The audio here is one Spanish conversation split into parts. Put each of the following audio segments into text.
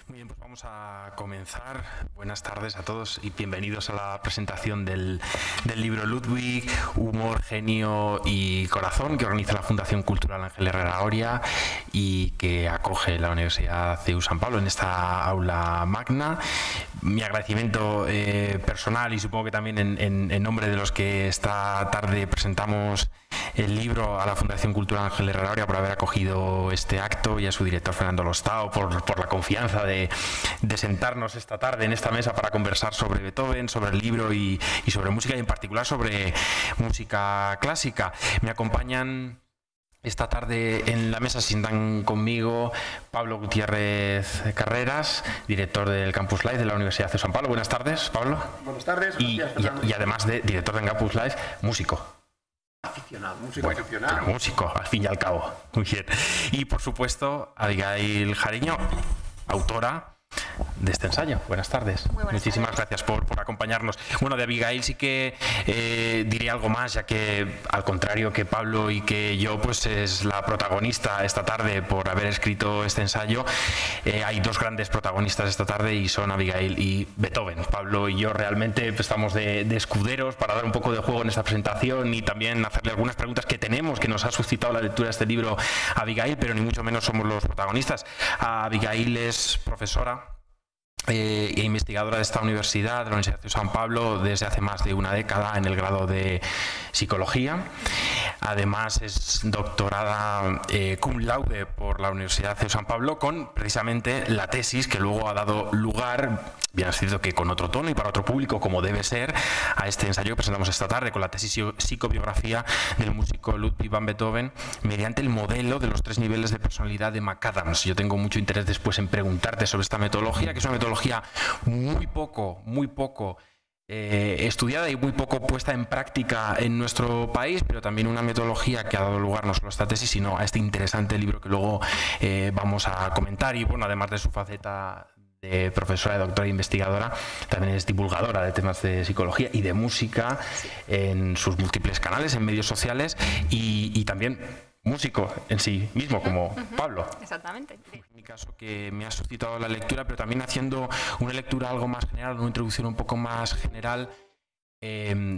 Muy bien, pues vamos a comenzar. Buenas tardes a todos y bienvenidos a la presentación del libro Ludwig, Humor, Genio y Corazón, que organiza la Fundación Cultural Ángel Herrera Oria y que acoge la Universidad CEU San Pablo en esta aula magna. Mi agradecimiento personal y supongo que también en nombre de los que esta tarde presentamos el libro a la Fundación Cultural Ángel Herrera Oria por haber acogido este acto y a su director Fernando Lostao por la confianza de sentarnos esta tarde en esta mesa para conversar sobre Beethoven, sobre el libro y sobre música y en particular sobre música clásica. Me acompañan esta tarde en la mesa, se sientan conmigo Pablo Gutiérrez Carreras, director del Campus Live de la Universidad de San Pablo. Buenas tardes, Pablo. Buenas tardes. Y además de director del Campus Live, músico. Aficionado, músico bueno, aficionado. Pero músico, al fin y al cabo. Muy bien. Y por supuesto, Abigail Jariño, autora de este ensayo. Buenas tardes. Muchísimas gracias por acompañarnos. Bueno, de Abigail sí que diré algo más, ya que al contrario que Pablo y que yo, pues es la protagonista esta tarde por haber escrito este ensayo. Hay dos grandes protagonistas esta tarde y son Abigail y Beethoven. Pablo y yo realmente estamos de escuderos para dar un poco de juego en esta presentación y también hacerle algunas preguntas que tenemos, que nos ha suscitado la lectura de este libro a Abigail, pero ni mucho menos somos los protagonistas. Abigail es profesora e investigadora de esta universidad, de la Universidad de San Pablo, desde hace más de una década en el grado de Psicología. Además es doctorada cum laude por la Universidad de San Pablo con precisamente la tesis que luego ha dado lugar, bien es cierto que con otro tono y para otro público como debe ser, a este ensayo que presentamos esta tarde con la tesis Psicobiografía del músico Ludwig van Beethoven mediante el modelo de los 3 niveles de personalidad de McAdams. Yo tengo mucho interés después en preguntarte sobre esta metodología, que es una metodología muy poco estudiada y muy poco puesta en práctica en nuestro país, pero también una metodología que ha dado lugar no solo a esta tesis, sino a este interesante libro que luego vamos a comentar. Y bueno, además de su faceta de profesora, de doctora e investigadora, también es divulgadora de temas de psicología y de música en sus múltiples canales, en medios sociales y también músico en sí mismo, como Pablo. Exactamente. En mi caso, que me ha suscitado la lectura, pero también haciendo una lectura algo más general, una introducción un poco más general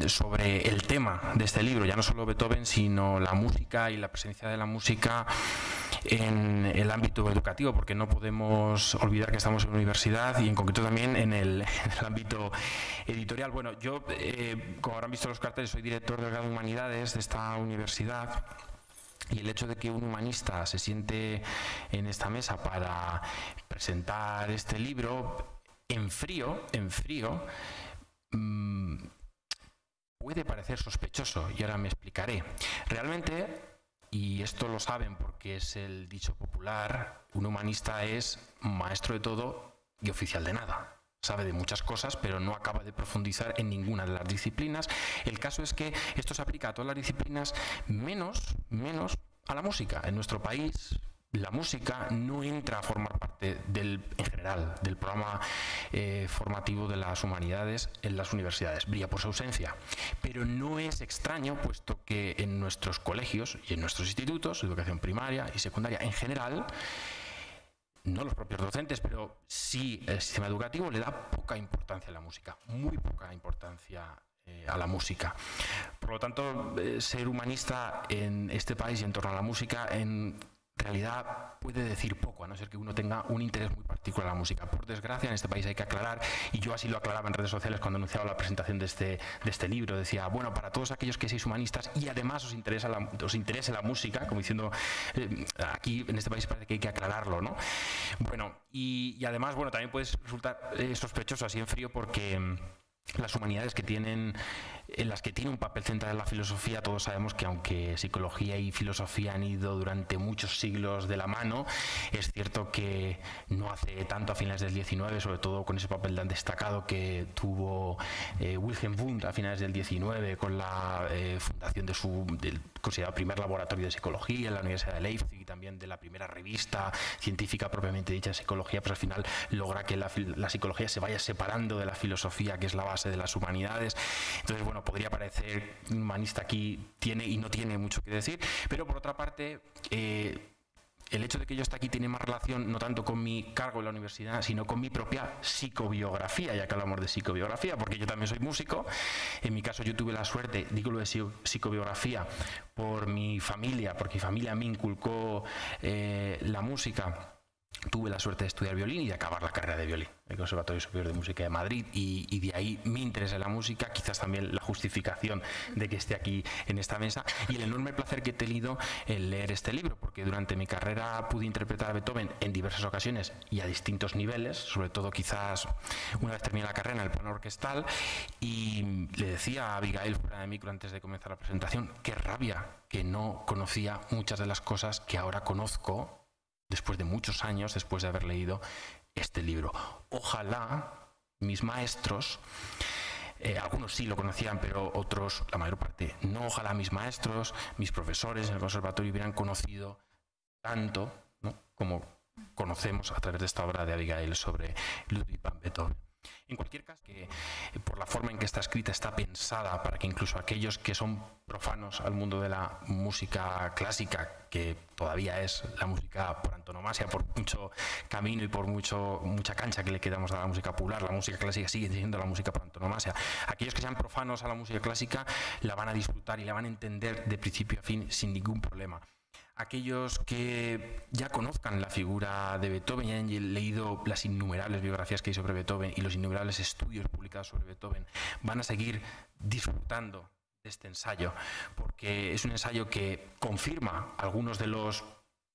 sobre el tema de este libro, ya no solo Beethoven, sino la música y la presencia de la música en el ámbito educativo, porque no podemos olvidar que estamos en una universidad y en concreto también en el ámbito editorial. Bueno, yo, como habrán visto los carteles, soy director del grado de Humanidades de esta universidad. Y el hecho de que un humanista se siente en esta mesa para presentar este libro en frío, puede parecer sospechoso, y ahora me explicaré. Realmente, y esto lo saben porque es el dicho popular, un humanista es maestro de todo y oficial de nada. Sabe de muchas cosas, pero no acaba de profundizar en ninguna de las disciplinas. El caso es que esto se aplica a todas las disciplinas, menos a la música. En nuestro país, la música no entra a formar parte en general, del programa formativo de las humanidades en las universidades. Brilla por su ausencia. Pero no es extraño, puesto que en nuestros colegios y en nuestros institutos, educación primaria y secundaria en general, no los propios docentes, pero sí el sistema educativo le da poca importancia a la música, muy poca importancia a la música. Por lo tanto, ser humanista en este país y en torno a la música en realidad puede decir poco, a no ser que uno tenga un interés muy particular a la música. Por desgracia, en este país hay que aclarar, y yo así lo aclaraba en redes sociales cuando anunciaba la presentación de este libro, decía, bueno, para todos aquellos que seáis humanistas y además os interese la música, como diciendo, aquí en este país parece que hay que aclararlo, ¿no? Bueno, y además, bueno, también puede resultar sospechoso así en frío porque las humanidades en las que tiene un papel central la filosofía, todos sabemos que aunque psicología y filosofía han ido durante muchos siglos de la mano, es cierto que no hace tanto, a finales del 19, sobre todo con ese papel tan destacado que tuvo Wilhelm Wundt a finales del 19 con la fundación del considerado primer laboratorio de psicología en la Universidad de Leipzig y también de la primera revista científica propiamente dicha de psicología, pues al final logra que la psicología se vaya separando de la filosofía, que es la base de las humanidades. Entonces, bueno, podría parecer un humanista aquí tiene y no tiene mucho que decir, pero por otra parte el hecho de que yo esté aquí tiene más relación no tanto con mi cargo en la universidad, sino con mi propia psicobiografía, ya que hablamos de psicobiografía, porque yo también soy músico. En mi caso yo tuve la suerte, digo lo de psicobiografía, por mi familia, porque mi familia me inculcó la música. Tuve la suerte de estudiar violín y de acabar la carrera de violín en el Conservatorio Superior de Música de Madrid, y de ahí mi interés en la música, quizás también la justificación de que esté aquí en esta mesa, y el enorme placer que he tenido en leer este libro, porque durante mi carrera pude interpretar a Beethoven en diversas ocasiones y a distintos niveles, sobre todo quizás una vez terminé la carrera en el plano orquestal, y le decía a Abigail fuera de micro antes de comenzar la presentación, qué rabia que no conocía muchas de las cosas que ahora conozco después de muchos años, después de haber leído este libro. Ojalá mis maestros, algunos sí lo conocían, pero otros, la mayor parte, no. Ojalá mis maestros, mis profesores en el conservatorio hubieran conocido tanto, ¿no?, como conocemos a través de esta obra de Abigail sobre Ludwig van Beethoven. En cualquier caso, que por la forma en que está escrita está pensada para que incluso aquellos que son profanos al mundo de la música clásica, que todavía es la música por antonomasia, por mucho camino y por mucha cancha que le quedamos a la música popular, la música clásica sigue siendo la música por antonomasia. Aquellos que sean profanos a la música clásica la van a disfrutar y la van a entender de principio a fin sin ningún problema. Aquellos que ya conozcan la figura de Beethoven y hayan leído las innumerables biografías que hay sobre Beethoven y los innumerables estudios publicados sobre Beethoven, van a seguir disfrutando de este ensayo, porque es un ensayo que confirma algunos de los,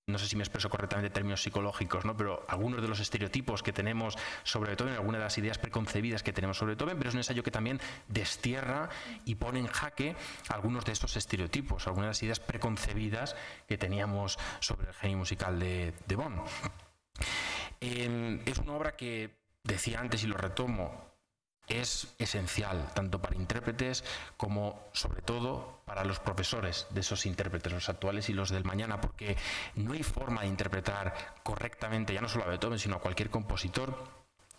no sé si me expreso correctamente en términos psicológicos, ¿no?, pero algunos de los estereotipos que tenemos sobre Beethoven, algunas de las ideas preconcebidas que tenemos sobre Beethoven, pero es un ensayo que también destierra y pone en jaque algunos de estos estereotipos, algunas de las ideas preconcebidas que teníamos sobre el genio musical de Bonn. Es una obra que, decía antes y lo retomo, es esencial tanto para intérpretes como, sobre todo, para los profesores de esos intérpretes, los actuales y los del mañana, porque no hay forma de interpretar correctamente, ya no solo a Beethoven, sino a cualquier compositor,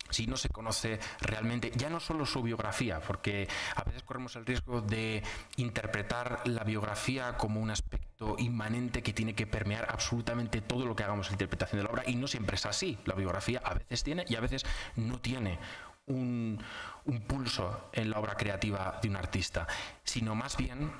si no se conoce realmente, ya no solo su biografía, porque a veces corremos el riesgo de interpretar la biografía como un aspecto inmanente que tiene que permear absolutamente todo lo que hagamos en la interpretación de la obra, y no siempre es así. La biografía a veces tiene y a veces no tiene un pulso en la obra creativa de un artista, sino más bien,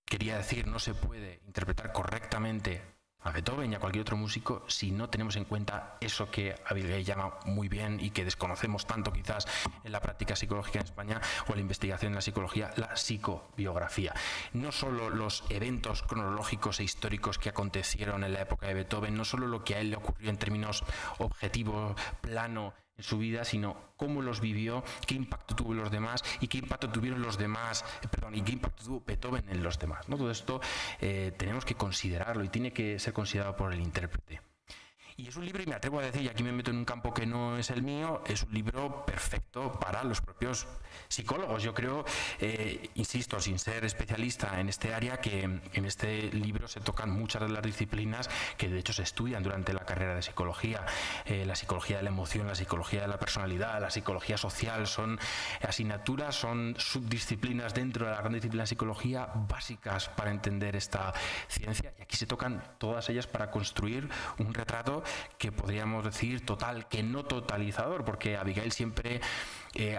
quería decir, no se puede interpretar correctamente a Beethoven y a cualquier otro músico si no tenemos en cuenta eso que Abigail llama muy bien y que desconocemos tanto quizás en la práctica psicológica en España o en la investigación en la psicología, la psicobiografía. No solo los eventos cronológicos e históricos que acontecieron en la época de Beethoven, no solo lo que a él le ocurrió en términos objetivos, plano, en su vida, sino cómo los vivió, qué impacto tuvo en los demás y qué impacto tuvieron los demás, y qué impacto tuvo Beethoven en los demás, ¿no? Todo esto tenemos que considerarlo y tiene que ser considerado por el intérprete. Y es un libro, y me atrevo a decir, y aquí me meto en un campo que no es el mío, es un libro perfecto para los propios psicólogos. Yo creo, insisto, sin ser especialista en este área, que en este libro se tocan muchas de las disciplinas que de hecho se estudian durante la carrera de psicología. La psicología de la emoción, la psicología de la personalidad, la psicología social, son asignaturas, son subdisciplinas dentro de la gran disciplina de psicología básicas para entender esta ciencia, y aquí se tocan todas ellas para construir un retrato que podríamos decir total, que no totalizador, porque Abigail siempre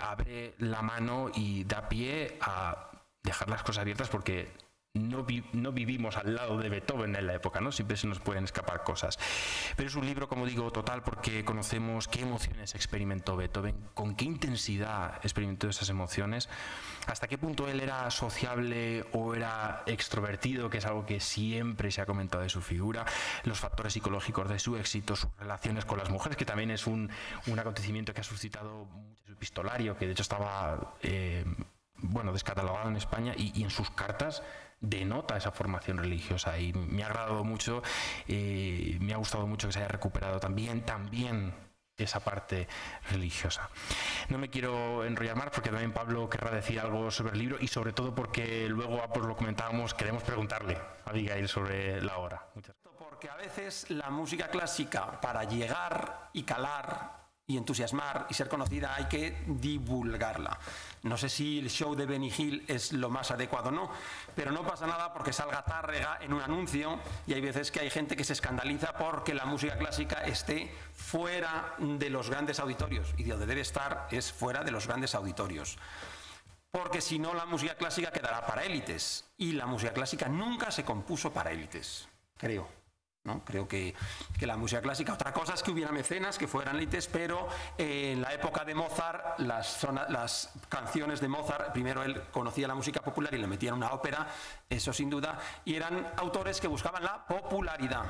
abre la mano y da pie a dejar las cosas abiertas, porque no vivimos al lado de Beethoven en la época, ¿no? Siempre se nos pueden escapar cosas. Pero es un libro, como digo, total, porque conocemos qué emociones experimentó Beethoven, con qué intensidad experimentó esas emociones, hasta qué punto él era sociable o era extrovertido, que es algo que siempre se ha comentado de su figura, los factores psicológicos de su éxito, sus relaciones con las mujeres, que también es un acontecimiento que ha suscitado mucho epistolario, que de hecho estaba descatalogado en España, y en sus cartas denota esa formación religiosa, y me ha agradado mucho, me ha gustado mucho que se haya recuperado también esa parte religiosa. No me quiero enrollar más, porque también Pablo querrá decir algo sobre el libro, y sobre todo porque luego, pues lo comentábamos, queremos preguntarle a Abigail sobre la obra. Porque a veces la música clásica, para llegar y calar y entusiasmar y ser conocida, hay que divulgarla. No sé si el show de Benny Hill es lo más adecuado o no, pero no pasa nada porque salga Tárrega en un anuncio, y hay veces que hay gente que se escandaliza porque la música clásica esté fuera de los grandes auditorios, y donde debe estar es fuera de los grandes auditorios. Porque si no, la música clásica quedará para élites, y la música clásica nunca se compuso para élites, creo. ¿No? Creo que la música clásica, otra cosa es que hubiera mecenas que fueran élites, pero en la época de Mozart, las canciones de Mozart, primero él conocía la música popular y le metía en una ópera, eso sin duda, y eran autores que buscaban la popularidad.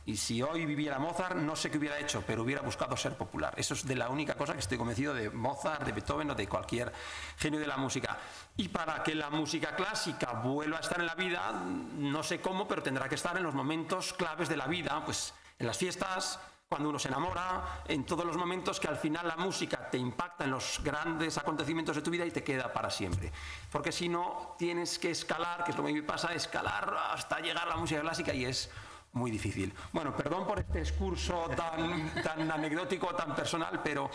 Y si hoy viviera Mozart, no sé qué hubiera hecho, pero hubiera buscado ser popular. Eso es de la única cosa que estoy convencido de Mozart, de Beethoven o de cualquier genio de la música. Y para que la música clásica vuelva a estar en la vida, no sé cómo, pero tendrá que estar en los momentos claves de la vida, pues en las fiestas, cuando uno se enamora, en todos los momentos que al final la música te impacta en los grandes acontecimientos de tu vida y te queda para siempre. Porque si no, tienes que escalar, que es lo que me pasa, escalar hasta llegar a la música clásica, y es muy difícil. Bueno, perdón por este discurso tan anecdótico, tan personal, pero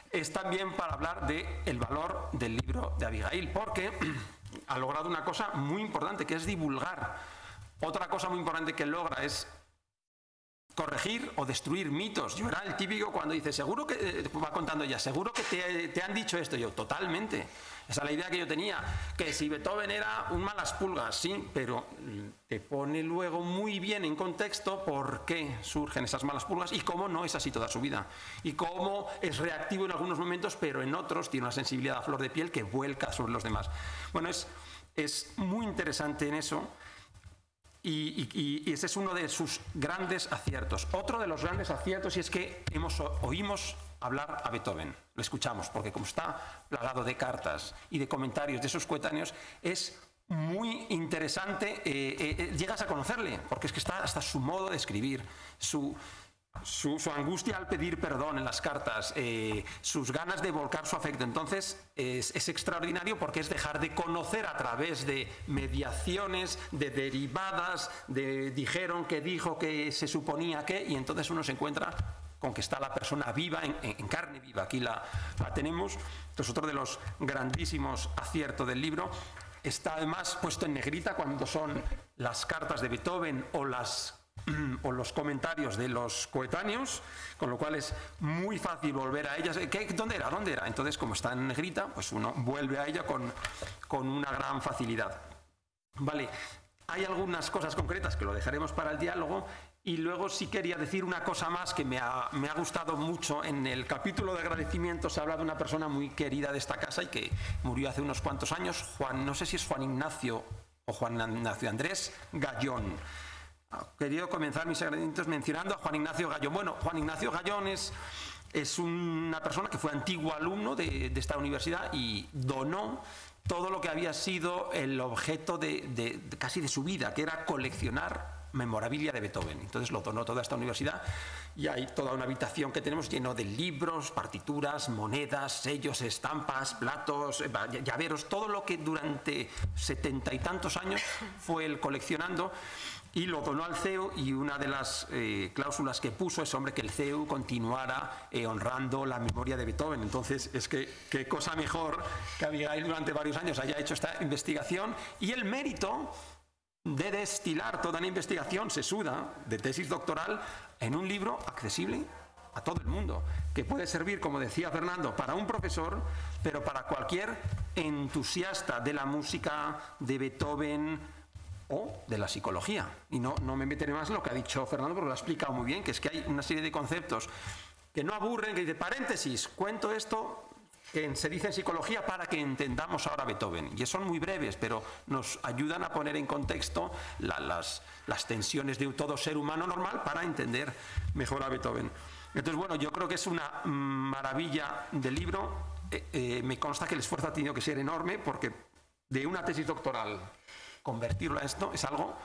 es también para hablar del valor del libro de Abigail, porque ha logrado una cosa muy importante, que es divulgar. Otra cosa muy importante que logra es corregir o destruir mitos. Yo era el típico cuando dice, seguro que, va contando ella, seguro que te han dicho esto. Yo, totalmente. Esa es la idea que yo tenía, que si Beethoven era un malas pulgas, sí, pero te pone luego muy bien en contexto por qué surgen esas malas pulgas y cómo no es así toda su vida. Y cómo es reactivo en algunos momentos, pero en otros tiene una sensibilidad a flor de piel que vuelca sobre los demás. Bueno, es muy interesante en eso. Y ese es uno de sus grandes aciertos. Otro de los grandes aciertos, y es que oímos hablar a Beethoven, lo escuchamos, porque como está plagado de cartas y de comentarios de sus coetáneos, es muy interesante, llegas a conocerle, porque es que está hasta su modo de escribir, su angustia al pedir perdón en las cartas, sus ganas de volcar su afecto. Entonces es extraordinario, porque es dejar de conocer a través de mediaciones, de derivadas, de dijeron, que dijo, que se suponía que, y entonces uno se encuentra con que está la persona viva, en carne viva. Aquí la tenemos. Esto es otro de los grandísimos aciertos del libro. Está además puesto en negrita cuando son las cartas de Beethoven o los comentarios de los coetáneos, con lo cual es muy fácil volver a ellas. ¿Dónde era? Entonces, como está en negrita, pues uno vuelve a ella con una gran facilidad. Vale, hay algunas cosas concretas que lo dejaremos para el diálogo, y luego sí quería decir una cosa más que me ha gustado mucho. En el capítulo de agradecimiento se habla de una persona muy querida de esta casa y que murió hace unos cuantos años, no sé si es Juan Ignacio o Juan Ignacio Andrés Gallón. Quería comenzar mis agradecimientos mencionando a Juan Ignacio Gallón. Bueno, Juan Ignacio Gallón es una persona que fue antiguo alumno de esta universidad y donó todo lo que había sido el objeto casi de su vida, que era coleccionar memorabilia de Beethoven. Entonces lo donó toda esta universidad, y hay toda una habitación que tenemos lleno de libros, partituras, monedas, sellos, estampas, platos, llaveros, todo lo que durante 70 y tantos años fue él coleccionando, y lo donó al CEU. Y una de las cláusulas que puso es, hombre, que el CEU continuara honrando la memoria de Beethoven. Entonces, es que qué cosa mejor que Abigail durante varios años haya hecho esta investigación, y el mérito de destilar toda una investigación sesuda de tesis doctoral en un libro accesible a todo el mundo, que puede servir, como decía Fernando, para un profesor, pero para cualquier entusiasta de la música, de Beethoven o de la psicología. Y no me meteré más en lo que ha dicho Fernando, porque lo ha explicado muy bien, que es que hay una serie de conceptos que no aburren, que dice, paréntesis, cuento esto que se dice en psicología para que entendamos ahora Beethoven. Y son muy breves, pero nos ayudan a poner en contexto las tensiones de todo ser humano normal para entender mejor a Beethoven. Entonces, bueno, yo creo que es una maravilla del libro. Me consta que el esfuerzo ha tenido que ser enorme, porque de una tesis doctoral convertirlo a esto es algo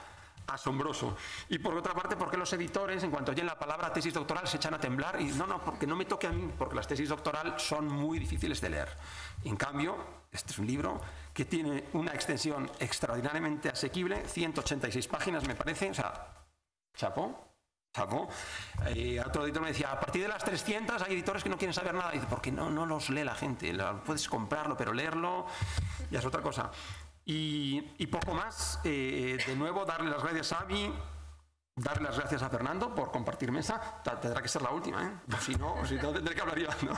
asombroso. Y por otra parte, porque los editores, en cuanto oyen la palabra tesis doctoral, se echan a temblar y no, porque no me toque a mí, porque las tesis doctoral son muy difíciles de leer. En cambio, este es un libro que tiene una extensión extraordinariamente asequible, 186 páginas me parece, o sea, chapó. sacó. Otro editor me decía, a partir de las 300 hay editores que no quieren saber nada. Y dice, porque no los lee la gente. Puedes comprarlo, pero leerlo ya es otra cosa. Y poco más. De nuevo, darle las gracias a Xavi, darle las gracias a Fernando por compartir mesa. Tendrá que ser la última, ¿eh? Si no tendré que hablar yo. No,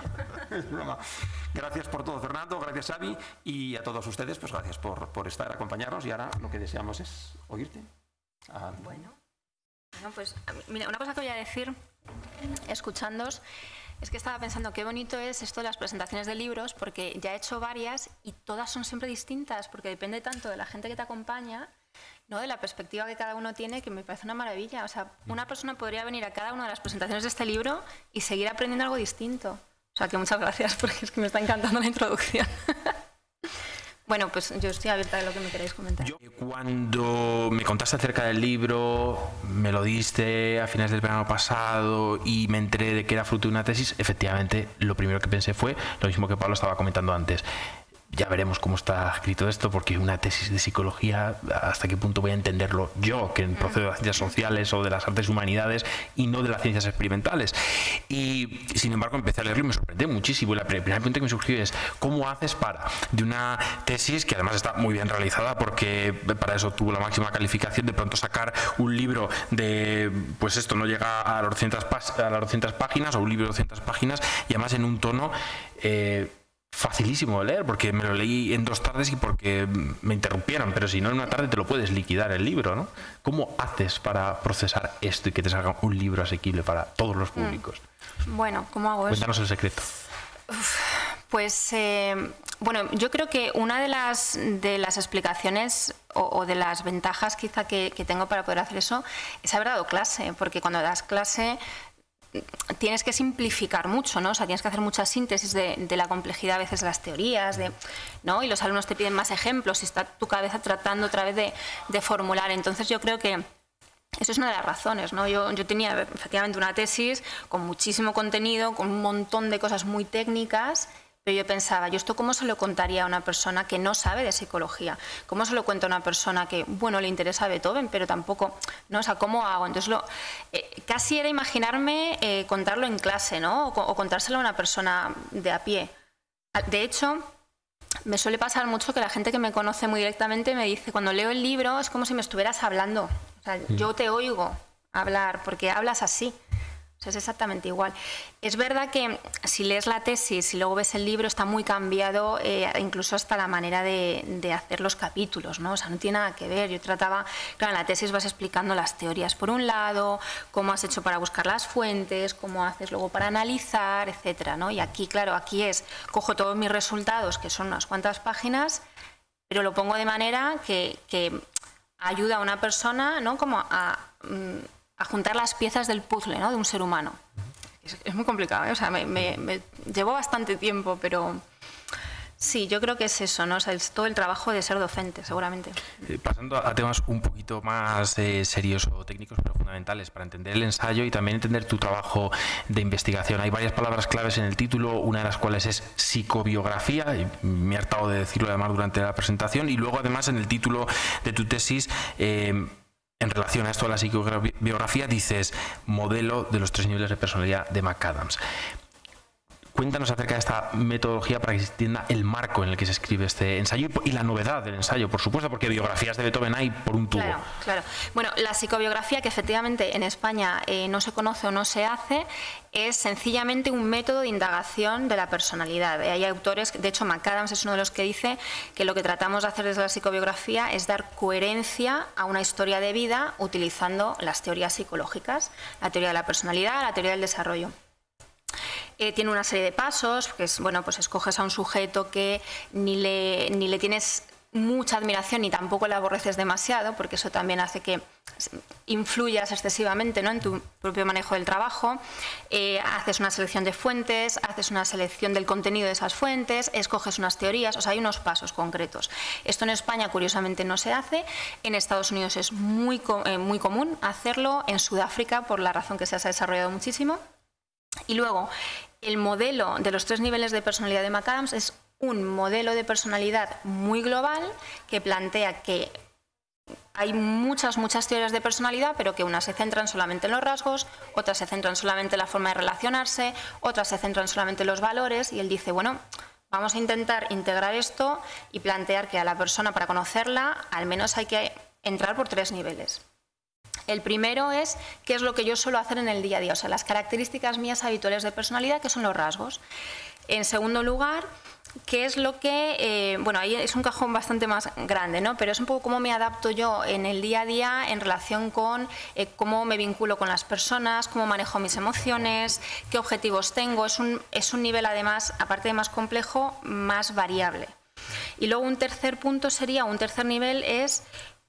es broma. Gracias por todo, Fernando. Gracias, Xavi. Y a todos ustedes, pues gracias por estar, acompañarnos. Y ahora lo que deseamos es oírte. Bueno, pues mira, una cosa que voy a decir, escuchándoos, es que estaba pensando qué bonito es esto de las presentaciones de libros, porque ya he hecho varias y todas son siempre distintas, porque depende tanto de la gente que te acompaña, ¿no? De la perspectiva que cada uno tiene, que me parece una maravilla. O sea, una persona podría venir a cada una de las presentaciones de este libro y seguir aprendiendo algo distinto. O sea, que muchas gracias, porque es que me está encantando la introducción. Bueno, pues yo estoy abierta a lo que me queráis comentar. Cuando me contaste acerca del libro, me lo diste a finales del verano pasado y me enteré de que era fruto de una tesis, efectivamente lo primero que pensé fue lo mismo que Pablo estaba comentando antes. Ya veremos cómo está escrito esto, porque una tesis de psicología, hasta qué punto voy a entenderlo yo, que procedo de las ciencias sociales o de las artes y humanidades y no de las ciencias experimentales. Y sin embargo empecé a leerlo y me sorprendió muchísimo. Y la primera pregunta que me surgió es, ¿cómo haces para, de una tesis que además está muy bien realizada, porque para eso tuvo la máxima calificación, de pronto sacar un libro de, pues esto no llega a las 200 páginas, o un libro de 200 páginas, y además en un tono facilísimo de leer, porque me lo leí en 2 tardes y porque me interrumpieron, pero si no, en una tarde te lo puedes liquidar el libro, ¿no? ¿Cómo haces para procesar esto y que te salga un libro asequible para todos los públicos? Bueno, ¿cómo hago eso? Cuéntanos el secreto. Pues, bueno, yo creo que una de las explicaciones o de las ventajas quizá que tengo para poder hacer eso es haber dado clase, porque cuando das clase tienes que simplificar mucho, ¿no? O sea, tienes que hacer mucha síntesis de la complejidad a veces de las teorías, ¿no? Y los alumnos te piden más ejemplos y está tu cabeza tratando otra vez de formular. Entonces yo creo que eso es una de las razones, ¿no? Yo tenía efectivamente una tesis con muchísimo contenido, con un montón de cosas muy técnicas, pero yo pensaba, ¿yo esto cómo se lo contaría a una persona que no sabe de psicología? ¿Cómo se lo cuento a una persona que, bueno, le interesa Beethoven, pero tampoco, ¿no? O sea, ¿cómo hago? Entonces, casi era imaginarme contarlo en clase, ¿no? O contárselo a una persona de a pie. De hecho, me suele pasar mucho que la gente que me conoce muy directamente me dice, cuando leo el libro es como si me estuvieras hablando. O sea, yo te oigo hablar, porque hablas así. Es exactamente igual. Es verdad que si lees la tesis y luego ves el libro está muy cambiado, incluso hasta la manera de hacer los capítulos, ¿no? O sea, no tiene nada que ver. Yo trataba, claro, en la tesis vas explicando las teorías por un lado, cómo has hecho para buscar las fuentes, cómo haces luego para analizar, etcétera, ¿no? Y aquí, claro, cojo todos mis resultados, que son unas cuantas páginas, pero lo pongo de manera que ayuda a una persona, ¿no? Como a juntar las piezas del puzzle, ¿no? De un ser humano. Es muy complicado, ¿eh? O sea, me llevó bastante tiempo, pero sí, yo creo que es eso, ¿no? O sea, es todo el trabajo de ser docente, seguramente. Pasando a temas un poquito más serios o técnicos, pero fundamentales para entender el ensayo y también entender tu trabajo de investigación. Hay varias palabras claves en el título, una de las cuales es psicobiografía, y me he hartado de decirlo además durante la presentación, y luego además en el título de tu tesis, en relación a esto de la psicobiografía, dices modelo de los 3 niveles de personalidad de McAdams. Cuéntanos acerca de esta metodología para que se entienda el marco en el que se escribe este ensayo y la novedad del ensayo, por supuesto, porque biografías de Beethoven hay por un tubo. Claro, claro. Bueno, la psicobiografía, que efectivamente en España no se conoce o no se hace, es sencillamente un método de indagación de la personalidad. Hay autores, de hecho McAdams es uno de los que dice que lo que tratamos de hacer desde la psicobiografía es dar coherencia a una historia de vida utilizando las teorías psicológicas, la teoría de la personalidad, la teoría del desarrollo. Tiene una serie de pasos, que es, bueno, pues escoges a un sujeto que ni le tienes mucha admiración ni tampoco le aborreces demasiado, porque eso también hace que influyas excesivamente, ¿no? En tu propio manejo del trabajo. Haces una selección de fuentes, haces una selección del contenido de esas fuentes, escoges unas teorías, o sea, hay unos pasos concretos. Esto en España, curiosamente, no se hace. En Estados Unidos es muy común hacerlo, en Sudáfrica, por la razón que se ha desarrollado muchísimo. Y luego, el modelo de los 3 niveles de personalidad de McAdams es un modelo de personalidad muy global que plantea que hay muchas teorías de personalidad, pero que unas se centran solamente en los rasgos, otras se centran solamente en la forma de relacionarse, otras se centran solamente en los valores, y él dice, bueno, vamos a intentar integrar esto y plantear que a la persona, para conocerla, al menos hay que entrar por 3 niveles. El primero es qué es lo que yo suelo hacer en el día a día, o sea, las características mías habituales de personalidad, que son los rasgos. En segundo lugar, qué es lo que, bueno, ahí es un cajón bastante más grande, ¿no? Pero es un poco cómo me adapto yo en el día a día en relación con cómo me vinculo con las personas, cómo manejo mis emociones, qué objetivos tengo. Es un nivel, además, aparte de más complejo, más variable. Y luego un tercer punto sería, un tercer nivel es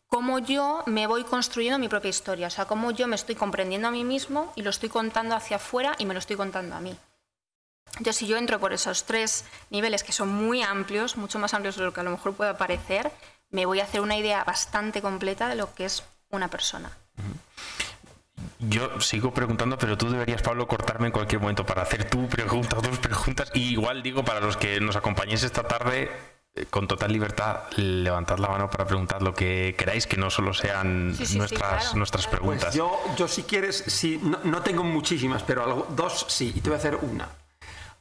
cómo yo me voy construyendo mi propia historia, o sea, cómo yo me estoy comprendiendo a mí mismo y lo estoy contando hacia afuera y me lo estoy contando a mí. Entonces, si yo entro por esos 3 niveles que son muy amplios, mucho más amplios de lo que a lo mejor pueda parecer, me voy a hacer una idea bastante completa de lo que es una persona. Yo sigo preguntando, pero tú deberías, Pablo, cortarme en cualquier momento para hacer tu pregunta o 2 preguntas. Y igual digo, para los que nos acompañéis esta tarde, con total libertad, levantad la mano para preguntar lo que queráis, que no solo sean nuestras preguntas. Pues yo si quieres, sí, no tengo muchísimas, pero 2 sí, y te voy a hacer una.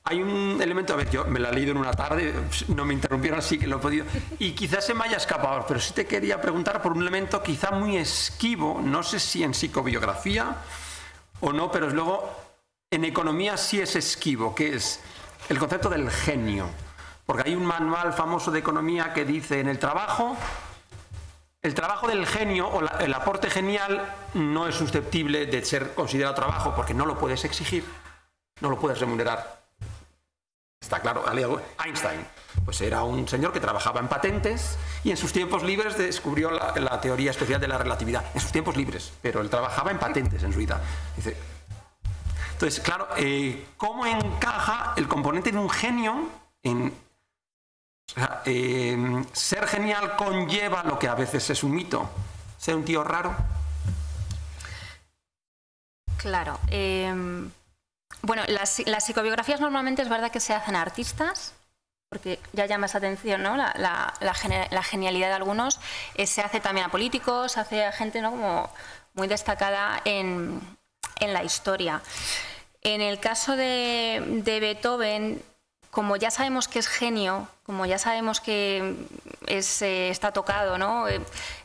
Hay un elemento, a ver, yo me la he leído en una tarde, no me interrumpieron, así que lo he podido, y quizás se me haya escapado, pero sí te quería preguntar por un elemento quizá muy esquivo, no sé si en psicobiografía o no, pero luego en economía sí es esquivo, que es el concepto del genio. Porque hay un manual famoso de economía que dice en el trabajo del genio o el aporte genial no es susceptible de ser considerado trabajo porque no lo puedes exigir, no lo puedes remunerar. Está claro, Einstein pues era un señor que trabajaba en patentes y en sus tiempos libres descubrió la teoría especial de la relatividad, en sus tiempos libres, pero él trabajaba en patentes en su vida. Dice, entonces, claro, ¿cómo encaja el componente de un genio en... O sea, ser genial conlleva lo que a veces es un mito, ser un tío raro? Claro. Bueno, las psicobiografías normalmente es verdad que se hacen a artistas, porque ya llama esa atención, ¿no? la genialidad de algunos. Se hace también a políticos, se hace a gente, ¿no?, como muy destacada en la historia. En el caso de Beethoven, como ya sabemos que es genio, como ya sabemos que está tocado, ¿no?,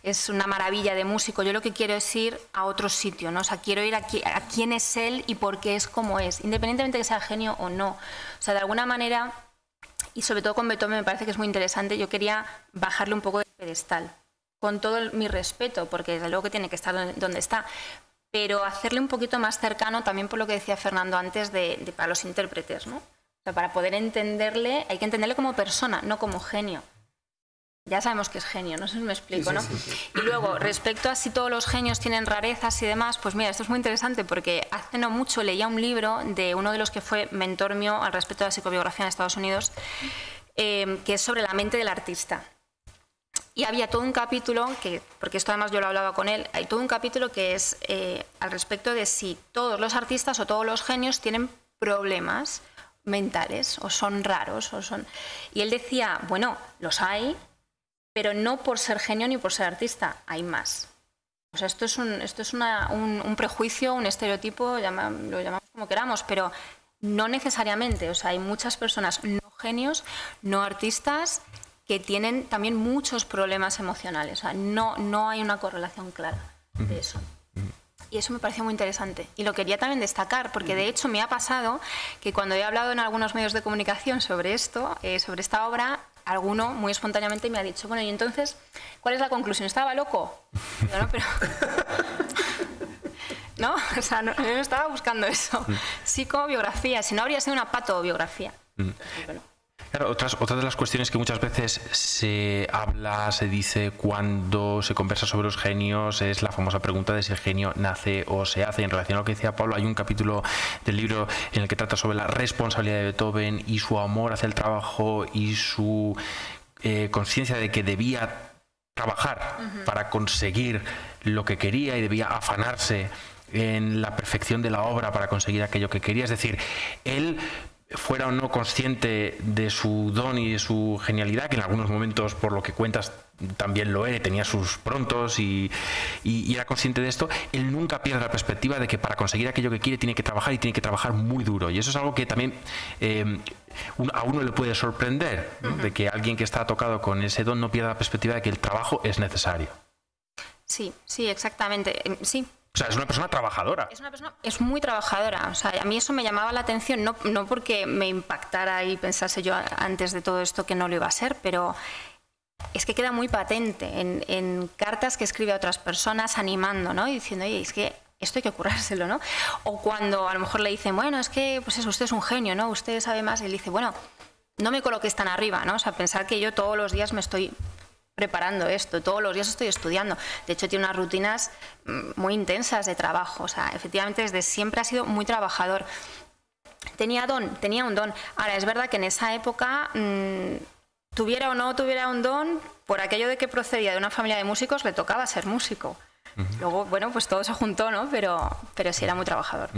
es una maravilla de músico, yo lo que quiero es ir a otro sitio, ¿no? O sea, quiero ir a quién es él y por qué es como es, independientemente de que sea genio o no. O sea, de alguna manera, y sobre todo con Beethoven me parece que es muy interesante, yo quería bajarle un poco del pedestal, con todo mi respeto, porque desde luego que tiene que estar donde está, pero hacerle un poquito más cercano, también por lo que decía Fernando antes, para los intérpretes, ¿no? O sea, para poder entenderle, hay que entenderle como persona, no como genio. Ya sabemos que es genio, no sé si me explico, ¿no? Sí. Y luego, respecto a si todos los genios tienen rarezas y demás, pues mira, esto es muy interesante porque hace no mucho leía un libro de uno de los que fue mentor mío al respecto de la psicobiografía en Estados Unidos, que es sobre la mente del artista. Y había todo un capítulo, porque esto además yo lo hablaba con él, hay todo un capítulo que es al respecto de si todos los artistas o todos los genios tienen problemas mentales o son raros. Y él decía, bueno, los hay, pero no por ser genio ni por ser artista, hay más. O sea, esto es un prejuicio, un estereotipo, lo llamamos como queramos, pero no necesariamente. O sea, hay muchas personas no genios, no artistas, que tienen también muchos problemas emocionales. O sea, no hay una correlación clara de eso. Y eso me pareció muy interesante. Y lo quería también destacar, porque de hecho me ha pasado que cuando he hablado en algunos medios de comunicación sobre esto, sobre esta obra, alguno muy espontáneamente me ha dicho, bueno, y entonces, ¿cuál es la conclusión? ¿Estaba loco? Digo, no, pero... ¿No? O sea, no estaba buscando eso. Psicobiografía, si no habría sido una patobiografía. Bueno. Claro, otra de las cuestiones que muchas veces se habla, se dice cuando se conversa sobre los genios es la famosa pregunta de si el genio nace o se hace. En relación a lo que decía Pablo, hay un capítulo del libro en el que trata sobre la responsabilidad de Beethoven y su amor hacia el trabajo y su conciencia de que debía trabajar para conseguir lo que quería y debía afanarse en la perfección de la obra para conseguir aquello que quería. Es decir, él fuera o no consciente de su don y de su genialidad, que en algunos momentos, por lo que cuentas, también lo era, tenía sus prontos y era consciente de esto, él nunca pierde la perspectiva de que para conseguir aquello que quiere tiene que trabajar y tiene que trabajar muy duro. Y eso es algo que también a uno le puede sorprender, ¿no? De que alguien que está tocado con ese don no pierda la perspectiva de que el trabajo es necesario. Sí, exactamente. Sí. O sea, es una persona trabajadora. Es muy trabajadora. O sea, a mí eso me llamaba la atención, no porque me impactara y pensase yo antes de todo esto que no lo iba a ser, pero es que queda muy patente en cartas que escribe a otras personas animando, ¿no? Y diciendo, oye, es que esto hay que currárselo, ¿no? O cuando a lo mejor le dicen, bueno, es que pues eso, usted es un genio, ¿no? Usted sabe más. Y él dice, bueno, no me coloques tan arriba, ¿no? O sea, pensar que yo todos los días me estoy preparando esto, todos los días estoy estudiando. De hecho, tiene unas rutinas muy intensas de trabajo. O sea, efectivamente, desde siempre ha sido muy trabajador. Tenía un don. Ahora, es verdad que en esa época, tuviera o no tuviera un don, por aquello de que procedía de una familia de músicos, le tocaba ser músico. Luego, bueno, pues todo se juntó, ¿no? Pero sí era muy trabajador.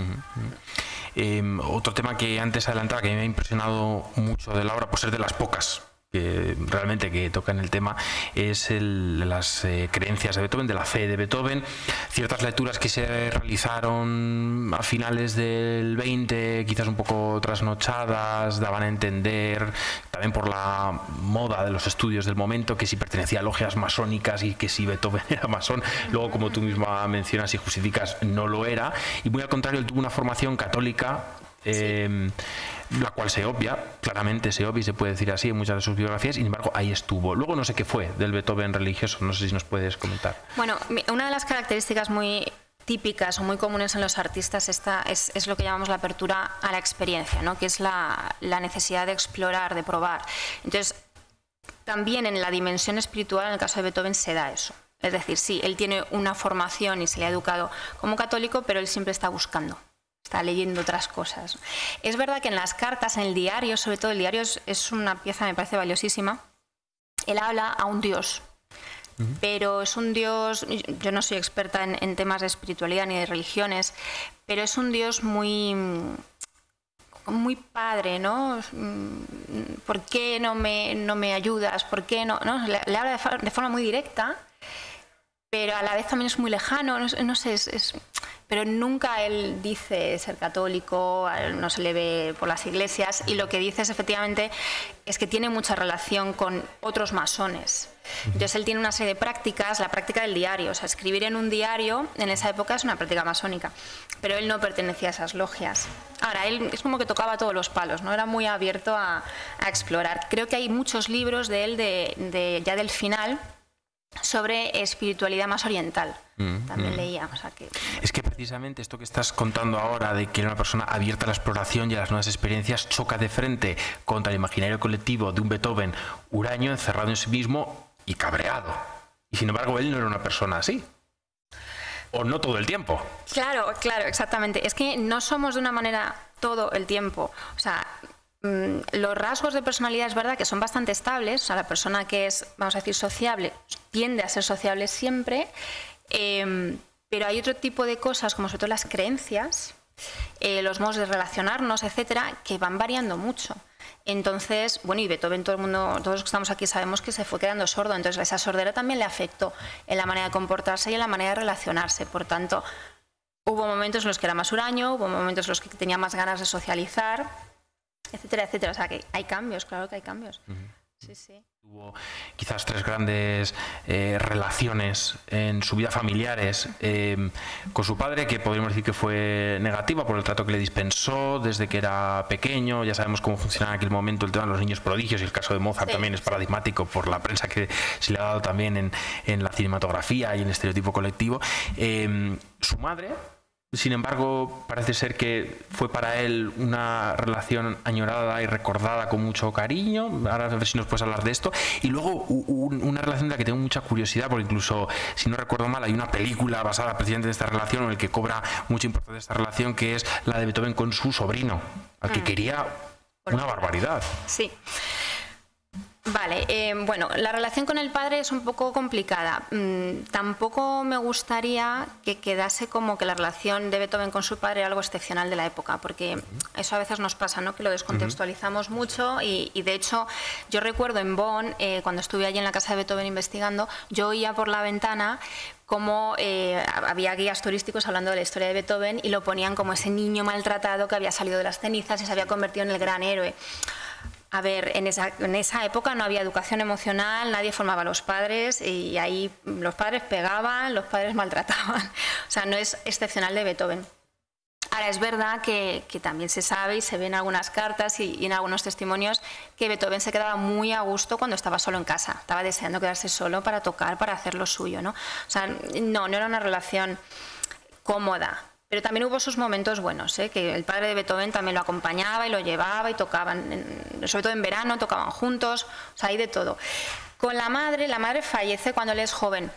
Otro tema que antes adelantaba, que me ha impresionado mucho de la obra, por ser de las pocas que realmente que tocan el tema, es las creencias de Beethoven, de la fe de Beethoven. Ciertas lecturas que se realizaron a finales del 20, quizás un poco trasnochadas, daban a entender, también por la moda de los estudios del momento, que si pertenecía a logias masónicas y que si Beethoven era masón. Luego, como tú misma mencionas y justificas, no lo era, y muy al contrario, él tuvo una formación católica, la cual se obvia, claramente se obvia y se puede decir así en muchas de sus biografías, y sin embargo ahí estuvo. Luego no sé qué fue del Beethoven religioso, no sé si nos puedes comentar. Bueno, una de las características muy típicas o muy comunes en los artistas es lo que llamamos la apertura a la experiencia, ¿no? Que es la necesidad de explorar, de probar. Entonces, también en la dimensión espiritual, en el caso de Beethoven, se da eso. Es decir, sí, él tiene una formación y se le ha educado como católico, pero él siempre está buscando. Está leyendo otras cosas. Es verdad que en las cartas, en el diario, sobre todo el diario es una pieza, me parece valiosísima. Él habla a un Dios, pero es un Dios, yo no soy experta en temas de espiritualidad ni de religiones, pero es un Dios muy padre, ¿no? ¿Por qué no me ayudas? ¿Por qué no? Le habla de forma muy directa, pero a la vez también es muy lejano, no sé, pero nunca él dice ser católico, no se le ve por las iglesias, y lo que dice es efectivamente es que tiene mucha relación con otros masones. Entonces él tiene una serie de prácticas, la práctica del diario, o sea, escribir en un diario en esa época es una práctica masónica, pero él no pertenecía a esas logias. Ahora, él es como que tocaba todos los palos, ¿no? Era muy abierto a explorar. Creo que hay muchos libros de él, ya del final, sobre espiritualidad más oriental. También leía. O sea que... Es que precisamente esto que estás contando ahora, de que era una persona abierta a la exploración y a las nuevas experiencias, choca de frente contra el imaginario colectivo de un Beethoven huraño, encerrado en sí mismo y cabreado. Y sin embargo, él no era una persona así. O no todo el tiempo. Claro, exactamente. Es que no somos de una manera todo el tiempo. O sea, los rasgos de personalidad es verdad que son bastante estables. O sea, la persona que es, vamos a decir, sociable, tiende a ser sociable siempre. Pero hay otro tipo de cosas, como sobre todo las creencias, los modos de relacionarnos, etcétera, que van variando mucho. Entonces, bueno, y Beethoven, todo el mundo, todos los que estamos aquí sabemos que se fue quedando sordo, entonces esa sordera también le afectó en la manera de comportarse y en la manera de relacionarse. Por tanto, hubo momentos en los que era más huraño, hubo momentos en los que tenía más ganas de socializar, etcétera, etcétera. O sea, que hay cambios, claro que hay cambios. Sí. Tuvo quizás 3 grandes relaciones en su vida familiares, con su padre, que podríamos decir que fue negativa por el trato que le dispensó desde que era pequeño. Ya sabemos cómo funcionaba en aquel momento el tema de los niños prodigios, y el caso de Mozart también es paradigmático por la prensa que se le ha dado también en la cinematografía y en el estereotipo colectivo. Su madre, sin embargo, parece ser que fue para él una relación añorada y recordada con mucho cariño. Ahora a ver si nos puedes hablar de esto. Y luego una relación de la que tengo mucha curiosidad, porque incluso, si no recuerdo mal, hay una película basada precisamente en esta relación, en el que cobra mucha importancia esta relación, que es la de Beethoven con su sobrino, al que quería una barbaridad. Sí. Vale, bueno, la relación con el padre es un poco complicada. Tampoco me gustaría que quedase como que la relación de Beethoven con su padre era algo excepcional de la época, porque eso a veces nos pasa, ¿no? Que lo descontextualizamos mucho y de hecho yo recuerdo en Bonn, cuando estuve allí en la casa de Beethoven investigando, yo oía por la ventana como había guías turísticos hablando de la historia de Beethoven y lo ponían como ese niño maltratado que había salido de las cenizas y se había convertido en el gran héroe. A ver, en esa época no había educación emocional, nadie formaba a los padres y ahí los padres pegaban, los padres maltrataban. O sea, no es excepcional de Beethoven. Ahora, es verdad que también se sabe y se ve en algunas cartas y en algunos testimonios que Beethoven se quedaba muy a gusto cuando estaba solo en casa. Estaba deseando quedarse solo para tocar, para hacer lo suyo, ¿no? O sea, no era una relación cómoda. Pero también hubo sus momentos buenos, que el padre de Beethoven también lo acompañaba y lo llevaba y tocaban, sobre todo en verano, tocaban juntos, o sea, hay de todo. Con la madre fallece cuando él es joven.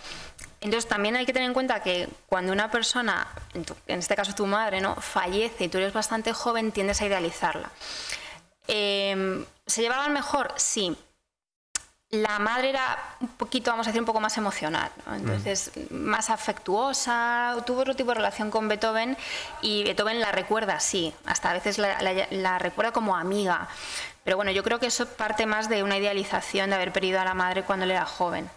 Entonces también hay que tener en cuenta que cuando una persona, en este caso tu madre, ¿no?, fallece y tú eres bastante joven, tiendes a idealizarla. ¿Se llevaban mejor? Sí. La madre era un poquito, vamos a decir, un poco más emocional, ¿no? Entonces más afectuosa, tuvo otro tipo de relación con Beethoven y Beethoven la recuerda así, hasta a veces la recuerda como amiga. Pero bueno, yo creo que eso parte más de una idealización de haber perdido a la madre cuando él era joven.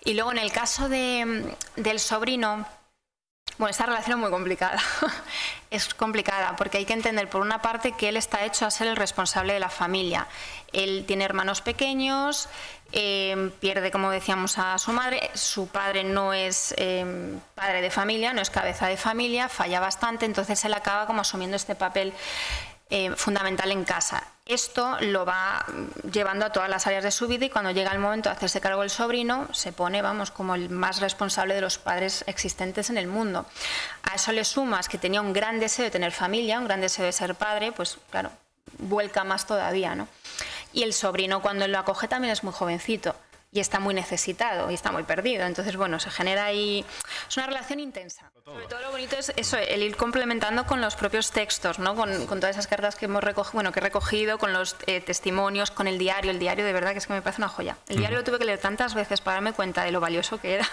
Y luego en el caso del sobrino, bueno, esta relación es muy complicada. Es complicada porque hay que entender por una parte que él está hecho a ser el responsable de la familia. Él tiene hermanos pequeños, pierde, como decíamos, a su madre. Su padre no es padre de familia, no es cabeza de familia, falla bastante, entonces él acaba como asumiendo este papel fundamental en casa. Esto lo va llevando a todas las áreas de su vida y cuando llega el momento de hacerse cargo del sobrino se pone, vamos, como el más responsable de los padres existentes en el mundo. A eso le sumas que tenía un gran deseo de tener familia, un gran deseo de ser padre, pues claro, vuelca más todavía, ¿no? Y el sobrino cuando él lo acoge también es muy jovencito y está muy necesitado y está muy perdido. Entonces, bueno, se genera ahí... Es una relación intensa. Sobre todo lo bonito es eso, el ir complementando con los propios textos, ¿no? Con todas esas cartas que hemos recogido, que he recogido, con los testimonios, con el diario. El diario de verdad que es que me parece una joya. El diario lo tuve que leer tantas veces para darme cuenta de lo valioso que era.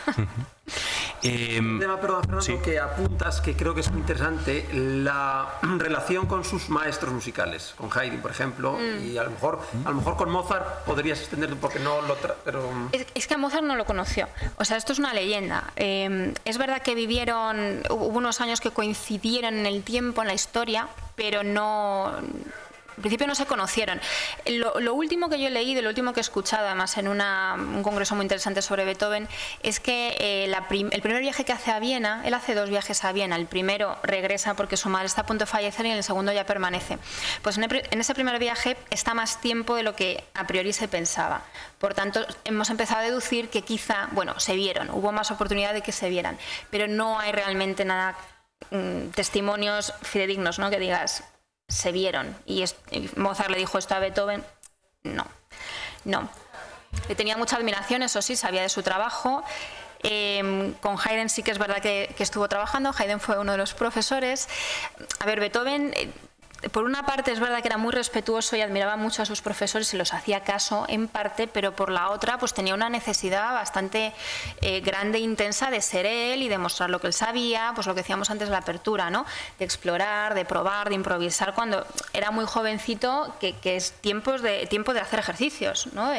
Un tema, perdón, Fernando, sí, que apuntas, que creo que es muy interesante, la relación con sus maestros musicales, con Haydn, por ejemplo, y a lo mejor con Mozart podrías extenderlo porque no lo... Pero... Es que a Mozart no lo conoció. O sea, esto es una leyenda. Es verdad que hubo unos años que coincidieron en el tiempo, en la historia, pero no... En principio no se conocieron. Lo último que yo he leído, lo último que he escuchado, además en un congreso muy interesante sobre Beethoven, es que el primer viaje que hace a Viena, él hace 2 viajes a Viena. El primero regresa porque su madre está a punto de fallecer y en el segundo ya permanece. Pues en ese primer viaje está más tiempo de lo que a priori se pensaba. Por tanto, hemos empezado a deducir que quizá, bueno, se vieron, hubo más oportunidad de que se vieran, pero no hay realmente nada, testimonios fidedignos, ¿no? Que digas... se vieron y Mozart le dijo esto a Beethoven. No. Le tenía mucha admiración, eso sí, sabía de su trabajo. Con Haydn sí que es verdad que estuvo trabajando. Haydn fue uno de los profesores. A ver, Beethoven, por una parte es verdad que era muy respetuoso y admiraba mucho a sus profesores y los hacía caso en parte, pero por la otra pues tenía una necesidad bastante grande e intensa de ser él y de mostrar lo que él sabía, pues lo que decíamos antes, la apertura, ¿no? De explorar, de probar, de improvisar cuando era muy jovencito, que es tiempo de hacer ejercicios, ¿no?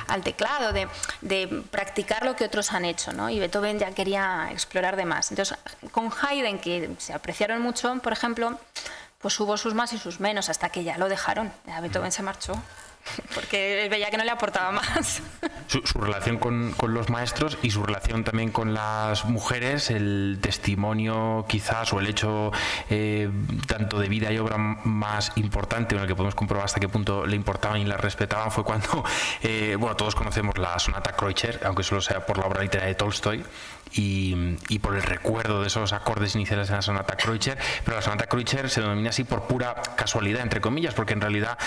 Al teclado, de practicar lo que otros han hecho, ¿no? Y Beethoven ya quería explorar de más. Entonces, con Haydn, que se apreciaron mucho, por ejemplo, pues hubo sus más y sus menos, hasta que ya lo dejaron. Ya Beethoven se marchó, porque él veía que no le aportaba más. Su relación con los maestros y su relación también con las mujeres, el testimonio quizás o el hecho tanto de vida y obra más importante, en el que podemos comprobar hasta qué punto le importaban y la respetaban, fue cuando, bueno, todos conocemos la sonata Kreutzer, aunque solo sea por la obra literaria de Tolstoy, y por el recuerdo de esos acordes iniciales en la sonata Kreutzer, pero la sonata Kreutzer se denomina así por pura casualidad, entre comillas, porque en realidad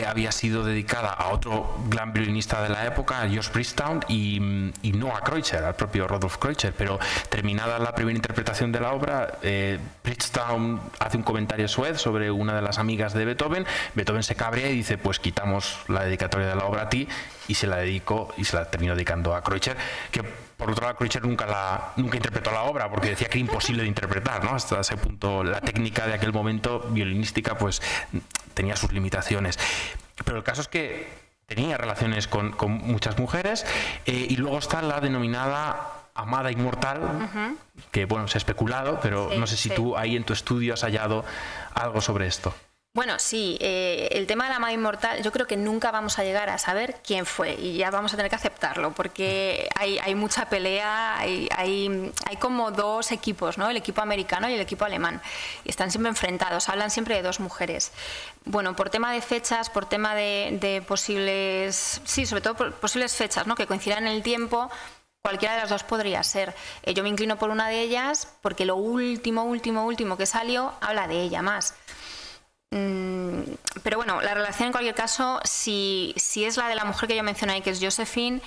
había sido dedicada a otro gran violinista de la época, a George Priesttown, y no a Kreutzer, al propio Rudolf Kreutzer. Pero terminada la primera interpretación de la obra, Priesttown hace un comentario suez sobre una de las amigas de Beethoven. Beethoven se cabrea y dice, pues quitamos la dedicatoria de la obra a ti, y se la dedicó y se la terminó dedicando a Kreutzer, que por otro lado Kreutzer nunca interpretó la obra porque decía que era imposible de interpretar, ¿no? Hasta ese punto la técnica de aquel momento violinística pues tenía sus limitaciones. Pero el caso es que tenía relaciones con muchas mujeres, y luego está la denominada amada inmortal, que bueno, se ha especulado, pero no sé si tú ahí en tu estudio has hallado algo sobre esto. Bueno, sí, el tema de la amada inmortal, yo creo que nunca vamos a llegar a saber quién fue, y ya vamos a tener que aceptarlo, porque hay mucha pelea, hay como dos equipos, ¿no? El equipo americano y el equipo alemán, y están siempre enfrentados, hablan siempre de dos mujeres. Bueno, por tema de fechas, por tema de posibles, sí, sobre todo por posibles fechas, ¿no? Que coincidan en el tiempo. Cualquiera de las dos podría ser. Yo me inclino por una de ellas porque lo último que salió habla de ella más. Pero bueno, la relación en cualquier caso, si es la de la mujer que yo mencioné ahí, que es Josephine,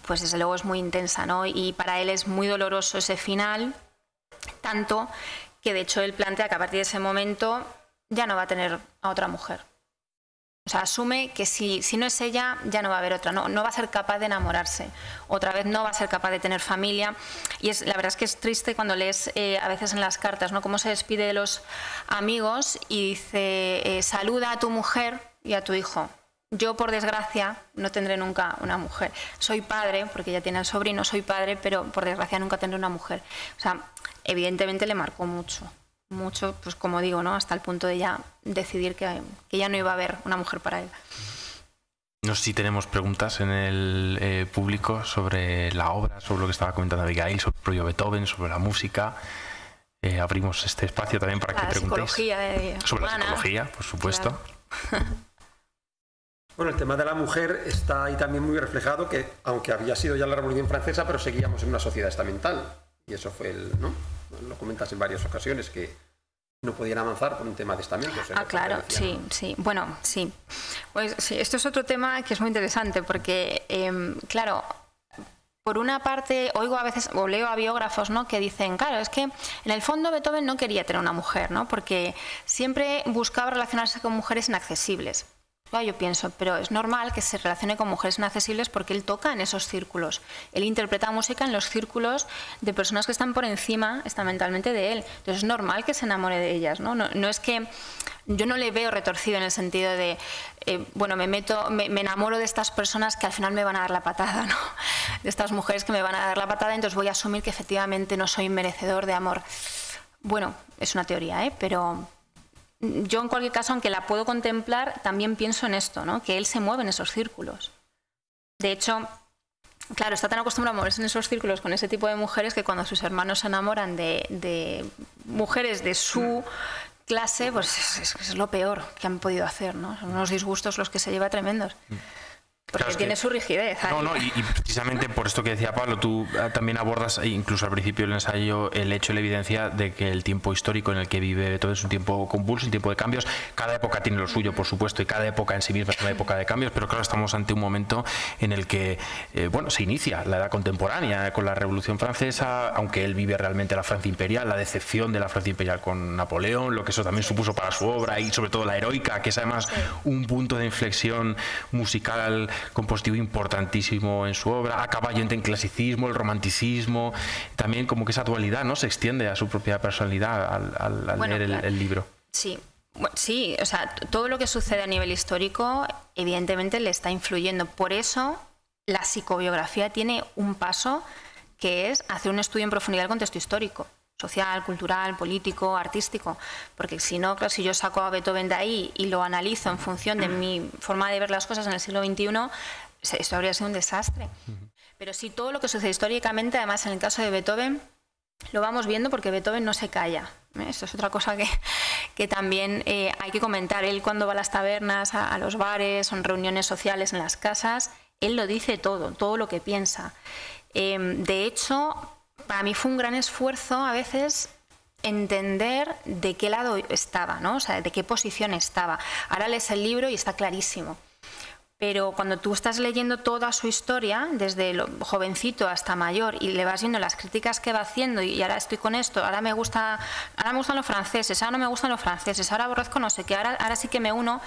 pues desde luego es muy intensa, ¿no? Y para él es muy doloroso ese final, tanto que de hecho él plantea que a partir de ese momento ya no va a tener a otra mujer. O sea, asume que si no es ella, ya no va a haber otra, no va a ser capaz de enamorarse, otra vez no va a ser capaz de tener familia. Y la verdad es que es triste cuando lees a veces en las cartas, ¿no? Cómo se despide de los amigos y dice, saluda a tu mujer y a tu hijo. Yo, por desgracia, no tendré nunca una mujer. Soy padre, porque ya tiene al sobrino, soy padre, pero por desgracia nunca tendré una mujer. O sea, evidentemente le marcó mucho, pues como digo, ¿no? Hasta el punto de ya decidir que ya no iba a haber una mujer para él. No sé si tenemos preguntas en el público sobre la obra, sobre lo que estaba comentando Abigail, sobre el propio Beethoven, sobre la música. Abrimos este espacio también para que preguntéis. Sobre la psicología, por supuesto. Claro. Bueno, el tema de la mujer está ahí también muy reflejado, que aunque había sido ya la Revolución Francesa, pero seguíamos en una sociedad estamental. Y eso fue ¿no? Lo comentas en varias ocasiones, que no podían avanzar por un tema de estamentos. Claro, sí. Bueno, sí. Pues sí, esto es otro tema que es muy interesante, porque, claro, por una parte, oigo a veces, o leo a biógrafos, ¿no? Que dicen, claro, es que en el fondo Beethoven no quería tener una mujer, ¿no? Porque siempre buscaba relacionarse con mujeres inaccesibles. Yo pienso, pero es normal que se relacione con mujeres inaccesibles porque él toca en esos círculos. Él interpreta música en los círculos de personas que están por encima estamentalmente de él. Entonces es normal que se enamore de ellas, ¿no? No es que yo no le veo retorcido en el sentido de, bueno, me enamoro de estas personas que al final me van a dar la patada, ¿no? De estas mujeres que me van a dar la patada, entonces voy a asumir que efectivamente no soy merecedor de amor. Bueno, es una teoría, pero yo en cualquier caso, aunque la puedo contemplar, también pienso en esto, ¿no? Que él se mueve en esos círculos. De hecho, claro, está tan acostumbrado a moverse en esos círculos con ese tipo de mujeres que cuando sus hermanos se enamoran de mujeres de su clase, pues es lo peor que han podido hacer, ¿no? Son unos disgustos los que se lleva tremendos. Porque claro, tiene su rigidez. Y precisamente por esto que decía Pablo, tú también abordas, incluso al principio del ensayo, el hecho y la evidencia de que el tiempo histórico en el que vive Beethoven es un tiempo convulso, un tiempo de cambios. Cada época tiene lo suyo, por supuesto, y cada época en sí misma es una época de cambios, pero claro, estamos ante un momento en el que, se inicia la edad contemporánea con la Revolución Francesa, aunque él vive realmente la Francia imperial, la decepción de la Francia imperial con Napoleón, lo que eso también supuso para su obra, y sobre todo la heroica, que es además un punto de inflexión musical compositivo importantísimo en su obra, a caballo entre el clasicismo, el romanticismo, también como que esa dualidad, ¿no?, se extiende a su propia personalidad al leer claro, el libro. Sí. Sí, o sea, todo lo que sucede a nivel histórico evidentemente le está influyendo. Por eso la psicobiografía tiene un paso que es hacer un estudio en profundidad del contexto histórico, social, cultural, político, artístico, porque si no, claro, si yo saco a Beethoven de ahí y lo analizo en función de mi forma de ver las cosas en el siglo XXI, esto habría sido un desastre. Pero sí, todo lo que sucede históricamente, además en el caso de Beethoven, lo vamos viendo porque Beethoven no se calla. Esto es otra cosa que también hay que comentar. Él cuando va a las tabernas, a los bares, en reuniones sociales, en las casas, él lo dice todo lo que piensa. De hecho, para mí fue un gran esfuerzo a veces entender de qué lado estaba, ¿no? O sea, de qué posición estaba. Ahora lees el libro y está clarísimo. Pero cuando tú estás leyendo toda su historia, desde lo jovencito hasta mayor, y le vas viendo las críticas que va haciendo, y ahora estoy con esto, ahora me gustan los franceses, ahora no me gustan los franceses, ahora aborrezco no sé qué, ahora sí que me uno.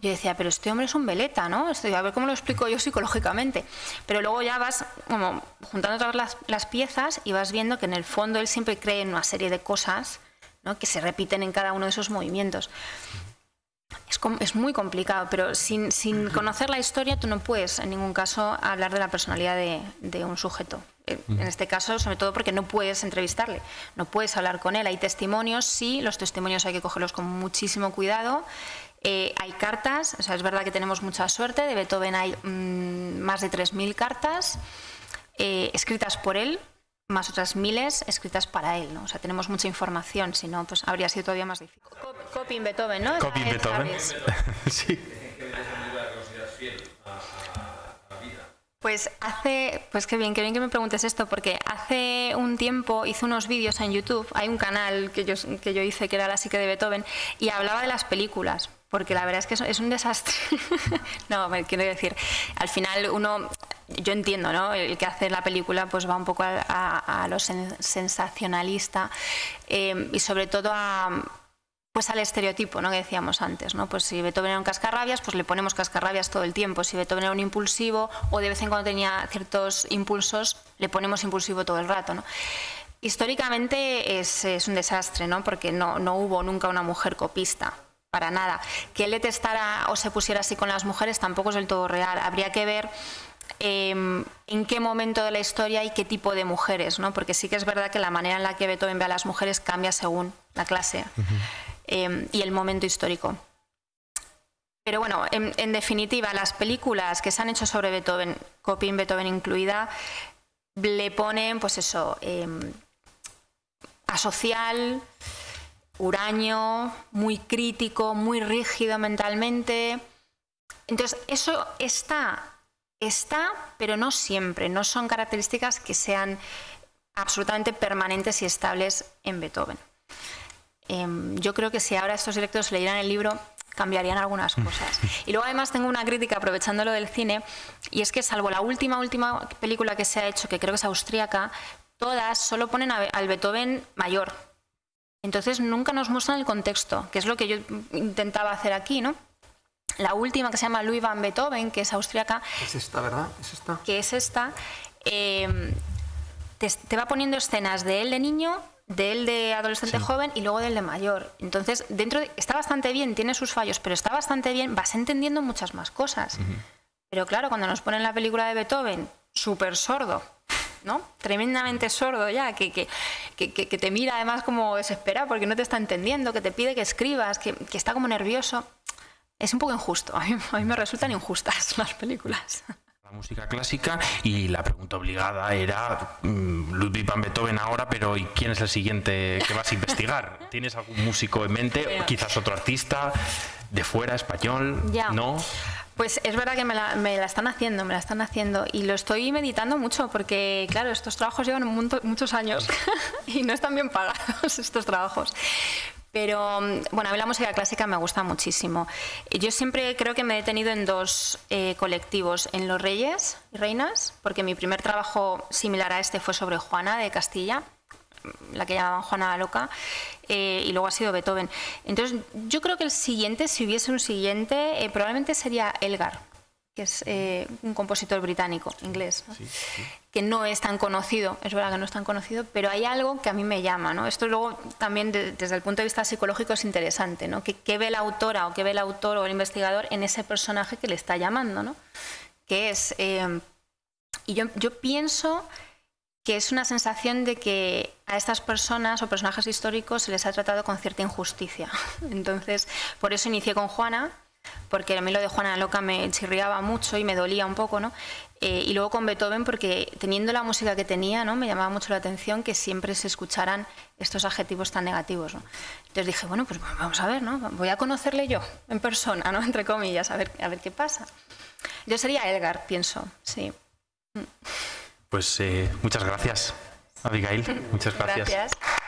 Yo decía, pero este hombre es un veleta, ¿no? A ver cómo lo explico yo psicológicamente. Pero luego ya vas como juntando todas las piezas y vas viendo que en el fondo él siempre cree en una serie de cosas, ¿no? Que se repiten en cada uno de esos movimientos. Es muy complicado, pero sin conocer la historia tú no puedes en ningún caso hablar de la personalidad de un sujeto. En este caso, sobre todo porque no puedes entrevistarle, no puedes hablar con él. Hay testimonios, sí, los testimonios hay que cogerlos con muchísimo cuidado. Hay cartas, o sea, es verdad que tenemos mucha suerte. De Beethoven hay más de 3.000 cartas escritas por él, más otras miles escritas para él, ¿no? O sea, tenemos mucha información, si no, pues habría sido todavía más difícil. Copying Beethoven, ¿no? Copying Beethoven. Sí. Pues qué bien que me preguntes esto, porque hace un tiempo hice unos vídeos en YouTube. Hay un canal que yo hice que era La psique de Beethoven y hablaba de las películas, porque la verdad es que es un desastre. No, me quiero decir, al final yo entiendo, ¿no? El que hace la película pues va un poco a lo sensacionalista y sobre todo pues al estereotipo, ¿no? Que decíamos antes, ¿no? Pues si Beethoven era un cascarrabias, pues le ponemos cascarrabias todo el tiempo. Si Beethoven era un impulsivo o de vez en cuando tenía ciertos impulsos, le ponemos impulsivo todo el rato, ¿no? Históricamente es un desastre, ¿no? Porque no hubo nunca una mujer copista, para nada. Que él detestara o se pusiera así con las mujeres tampoco es del todo real. Habría que ver en qué momento de la historia y qué tipo de mujeres, ¿no? Porque sí que es verdad que la manera en la que Beethoven ve a las mujeres cambia según la clase y el momento histórico. Pero bueno, en definitiva, las películas que se han hecho sobre Beethoven, Copying Beethoven incluida, le ponen, pues eso, asocial, huraño, muy crítico, muy rígido mentalmente. Entonces, eso está, pero no siempre, no son características que sean absolutamente permanentes y estables en Beethoven. Yo creo que si ahora estos directores leyeran el libro, cambiarían algunas cosas. Y luego además tengo una crítica, aprovechando lo del cine, y es que salvo la última película que se ha hecho, que creo que es austríaca, todas solo ponen al Beethoven mayor. Entonces nunca nos muestran el contexto, que es lo que yo intentaba hacer aquí, ¿no? La última, que se llama Louis van Beethoven, que es austríaca. Es esta, ¿verdad? Es esta. Que es esta. Te va poniendo escenas de él de niño, de él de adolescente joven y luego de él de mayor. Entonces, está bastante bien, tiene sus fallos, pero está bastante bien, vas entendiendo muchas más cosas. Pero claro, cuando nos ponen la película de Beethoven, súper sordo, ¿no? Tremendamente sordo ya, que te mira además como desesperado porque no te está entendiendo, que te pide que escribas, que está como nervioso. Es un poco injusto. A mí me resultan injustas las películas. La música clásica, y la pregunta obligada era Ludwig van Beethoven ahora, pero ¿y quién es el siguiente que vas a investigar? ¿Tienes algún músico en mente? Bueno. ¿Quizás otro artista de fuera, español? Ya. ¿No? Pues es verdad que me la están haciendo y lo estoy meditando mucho porque, claro, estos trabajos llevan muchos años y no están bien pagados estos trabajos. Pero, bueno, a mí la música clásica me gusta muchísimo. Yo siempre creo que me he detenido en dos colectivos, en los reyes y reinas, porque mi primer trabajo similar a este fue sobre Juana de Castilla, la que llamaban Juana la Loca, y luego ha sido Beethoven. Entonces, yo creo que el siguiente, si hubiese un siguiente, probablemente sería Elgar, que es un compositor británico, inglés, ¿no? Sí. Que no es tan conocido, es verdad que no es tan conocido, pero hay algo que a mí me llama, ¿no? Esto luego también desde el punto de vista psicológico es interesante, ¿no? ¿Qué ve la autora o qué ve el autor o el investigador en ese personaje que le está llamando, ¿no? Que es, y yo pienso que es una sensación de que a estas personas o personajes históricos se les ha tratado con cierta injusticia. Entonces, por eso inicié con Juana, porque a mí lo de Juana la Loca me chirriaba mucho y me dolía un poco, ¿no? Y luego con Beethoven, porque teniendo la música que tenía, ¿no? Me llamaba mucho la atención que siempre se escucharan estos adjetivos tan negativos, ¿no? Entonces dije, bueno, pues vamos a ver, ¿no? Voy a conocerle yo, en persona, ¿no? Entre comillas, a ver qué pasa. Yo sería Elgar, pienso, sí. Pues muchas gracias. Abigail, muchas gracias. Gracias.